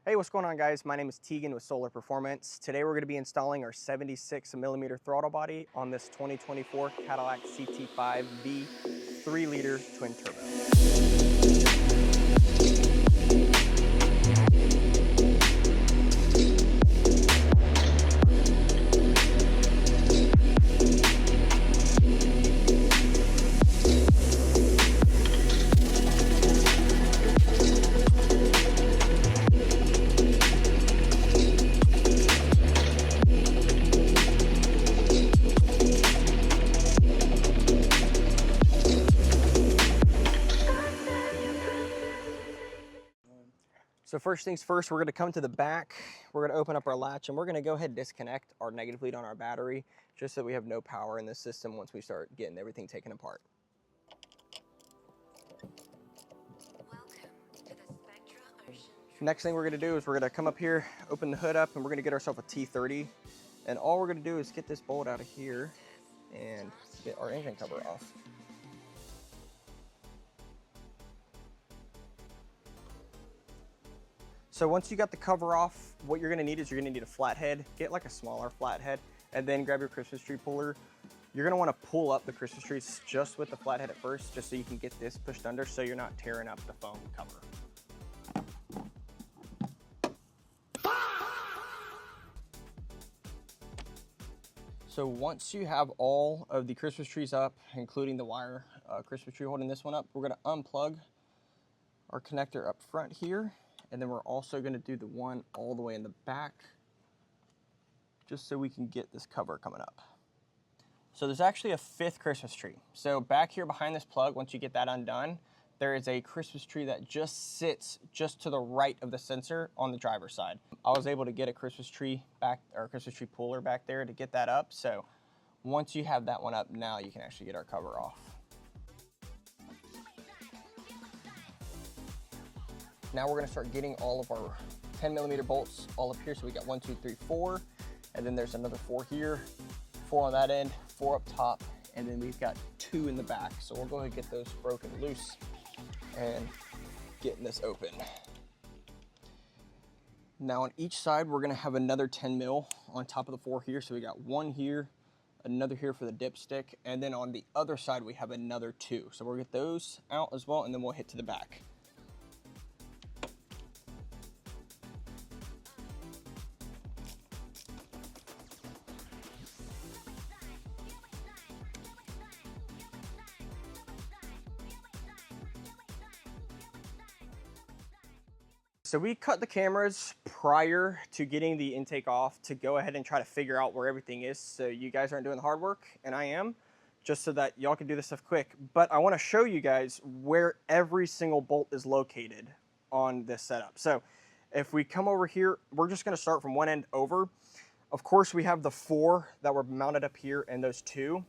Hey, what's going on, guys? My name is Tegan with Soler Performance. Today we're going to be installing our 76mm throttle body on this 2024 Cadillac CT5-V 3-liter twin-turbo. So first things first, we're going to come to the back, we're going to open up our latch, and we're going to go ahead and disconnect our negative lead on our battery, just so we have no power in this system once we start getting everything taken apart. Next thing we're going to do is we're going to come up here, open the hood up, and we're going to get ourselves a T30. And all we're going to do is get this bolt out of here and get our engine cover off. So once you got the cover off, what you're gonna need is you're gonna need a flathead. Get like a smaller flathead, and then grab your Christmas tree puller. You're gonna wanna pull up the Christmas trees just with the flathead at first, just so you can get this pushed under so you're not tearing up the foam cover. So once you have all of the Christmas trees up, including the wire Christmas tree holding this one up, we're gonna unplug our connector up front here. And then we're also going to do the one all the way in the back, just so we can get this cover coming up. So there's actually a 5th Christmas tree. So back here behind this plug, once you get that undone, there is a Christmas tree that just sits just to the right of the sensor on the driver's side. I was able to get a Christmas tree back, or a Christmas tree puller back there to get that up. So once you have that one up, now you can actually get our cover off. Now we're gonna start getting all of our 10mm bolts all up here. So we got 1, 2, 3, 4, and then there's another 4 here, 4 on that end, 4 up top, and then we've got 2 in the back. So we'll go ahead and get those broken loose and getting this open. Now on each side, we're gonna have another 10mm on top of the 4 here. So we got 1 here, another here for the dipstick, and then on the other side, we have another 2. So we'll get those out as well, and then we'll hit to the back. So we cut the cameras prior to getting the intake off to go ahead and try to figure out where everything is, so you guys aren't doing the hard work, and I am, just so that y'all can do this stuff quick. But I want to show you guys where every single bolt is located on this setup. So if we come over here, we're just going to start from one end over. Of course, we have the 4 that were mounted up here and those 2.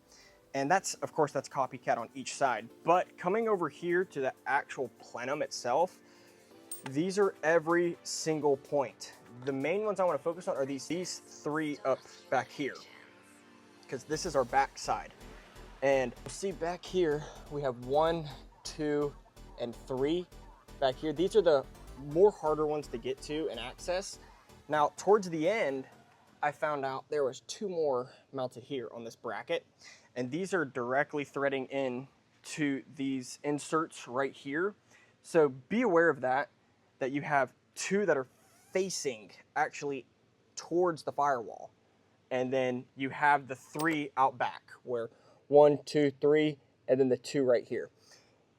And that's, of course, that's copycat on each side. But coming over here to the actual plenum itself, these are every single point. The main ones I want to focus on are these 3 up back here, because this is our back side. And you'll see back here, we have 1, 2, and 3 back here. These are the more harder ones to get to and access. Now, towards the end, I found out there was 2 more mounted here on this bracket, and these are directly threading in to these inserts right here. So be aware of that you have 2 that are facing actually towards the firewall. And then you have the 3 out back, where 1, 2, 3, and then the 2 right here.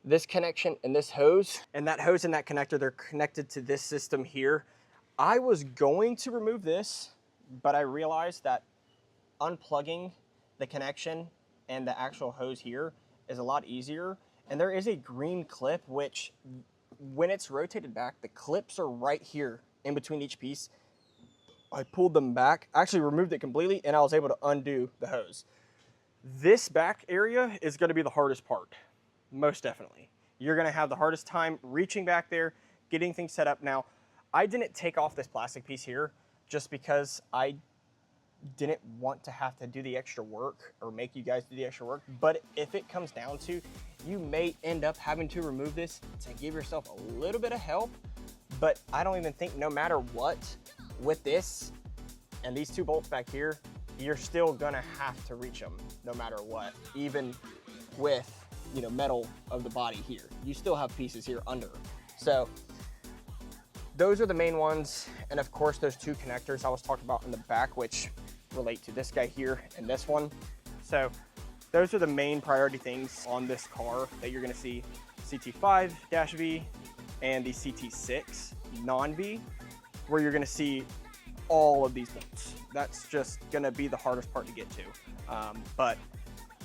This connection and this hose, and that hose and that connector, they're connected to this system here. I was going to remove this, but I realized that unplugging the connection and the actual hose here is a lot easier. And there is a green clip, which when it's rotated back, the clips are right here in between each piece. I pulled them back, actually removed it completely, and I was able to undo the hose. This back area is going to be the hardest part, most definitely. You're going to have the hardest time reaching back there, getting things set up. Now, I didn't take off this plastic piece here just because I didn't want to have to do the extra work or make you guys do the extra work. But if it comes down to, you may end up having to remove this to give yourself a little bit of help. But I don't even think, no matter what, with this and these two bolts back here, you're still gonna have to reach them no matter what, even with, you know, metal of the body here. You still have pieces here under. So those are the main ones. And of course, those two connectors I was talking about in the back, which relate to this guy here and this one. So those are the main priority things on this car that you're gonna see: CT5-V and the CT6 non-V, where you're gonna see all of these bolts. That's just gonna be the hardest part to get to. But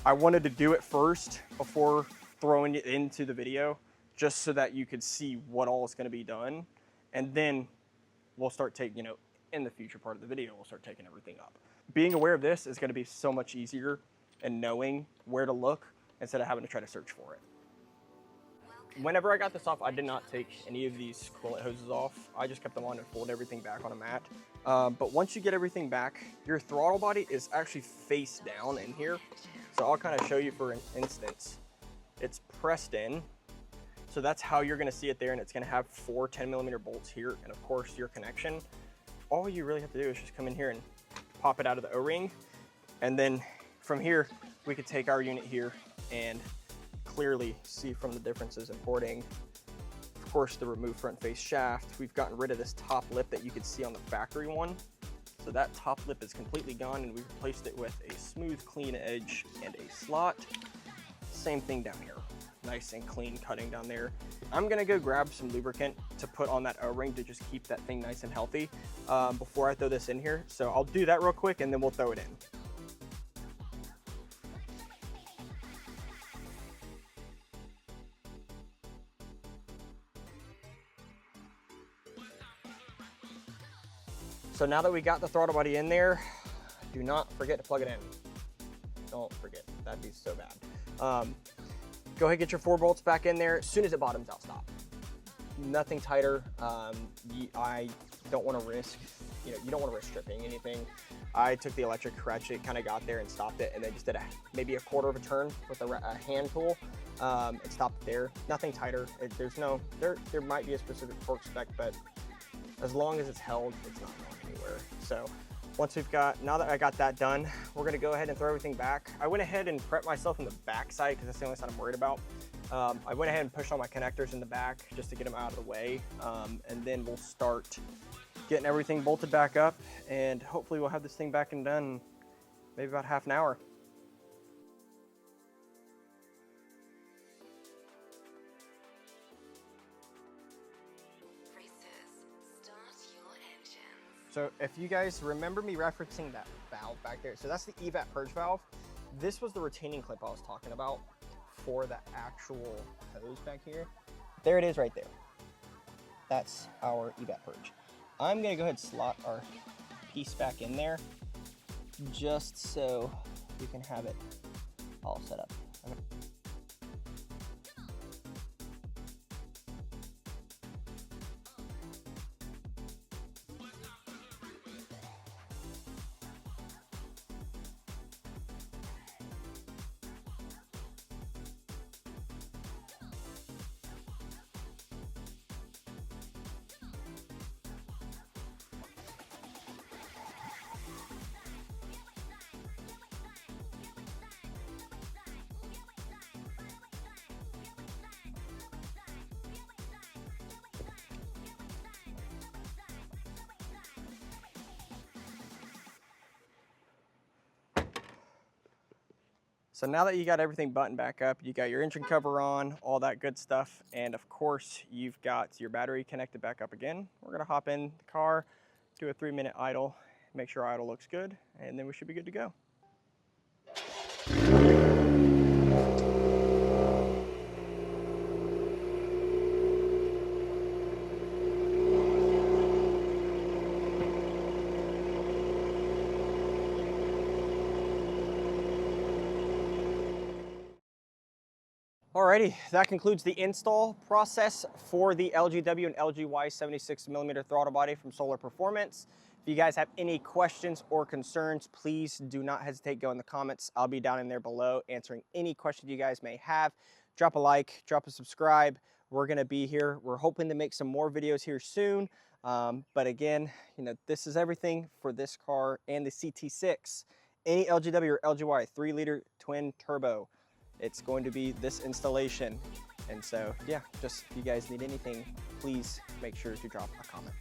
I wanted to do it first before throwing it into the video, just so that you could see what all is gonna be done. And then we'll start taking, you know, in the future part of the video, we'll start taking everything up. Being aware of this is gonna be so much easier, and knowing where to look instead of having to try to search for it. Whenever I got this off, I did not take any of these coolant hoses off. I just kept them on and folded everything back on a mat. But once you get everything back, your throttle body is actually face down in here. So I'll kind of show you for an instance. It's pressed in. So that's how you're gonna see it there, and it's gonna have 4 10mm bolts here, and of course your connection. All you really have to do is just come in here and pop it out of the O-ring. And then from here, we could take our unit here and clearly see from the differences in porting. Of course, the removed front face shaft. We've gotten rid of this top lip that you could see on the factory one. So that top lip is completely gone, and we've replaced it with a smooth, clean edge and a slot. Same thing down here. Nice and clean cutting down there. I'm gonna go grab some lubricant to put on that O-ring to just keep that thing nice and healthy before I throw this in here. So I'll do that real quick and then we'll throw it in. So now that we got the throttle body in there, do not forget to plug it in. Don't forget, that'd be so bad. Go ahead and get your 4 bolts back in there. As soon as it bottoms out, stop. Nothing tighter. I don't want to risk, you don't want to risk stripping anything. I took the electric ratchet, kind of got there and stopped it, and then just did maybe a quarter of a turn with a hand tool and stopped it there. Nothing tighter. There might be a specific torque spec, but as long as it's held, it's not going anywhere. So now that I got that done, we're gonna go ahead and throw everything back. I went ahead and prepped myself in the back side because that's the only side I'm worried about. I went ahead and pushed all my connectors in the back just to get them out of the way. And then we'll start getting everything bolted back up, and hopefully we'll have this thing back and done in maybe about half an hour. So if you guys remember me referencing that valve back there, so that's the evap purge valve. This was the retaining clip I was talking about for the actual hose back here. There it is right there. That's our evap purge. I'm gonna go ahead and slot our piece back in there just so we can have it all set up. So now that you got everything buttoned back up, you got your engine cover on, all that good stuff, and of course you've got your battery connected back up again. We're gonna hop in the car, do a 3-minute idle, make sure our idle looks good, and then we should be good to go. Alrighty, that concludes the install process for the LGW and LGY 76mm throttle body from Soler Performance. If you guys have any questions or concerns, please do not hesitate to go in the comments. I'll be down in there below answering any questions you guys may have. Drop a like, drop a subscribe. we're gonna be here. We're hoping to make some more videos here soon. But again, you know, this is everything for this car and the CT6. Any LGW or LGY 3-liter twin turbo, it's going to be this installation. And so, yeah, just if you guys need anything, please make sure to drop a comment.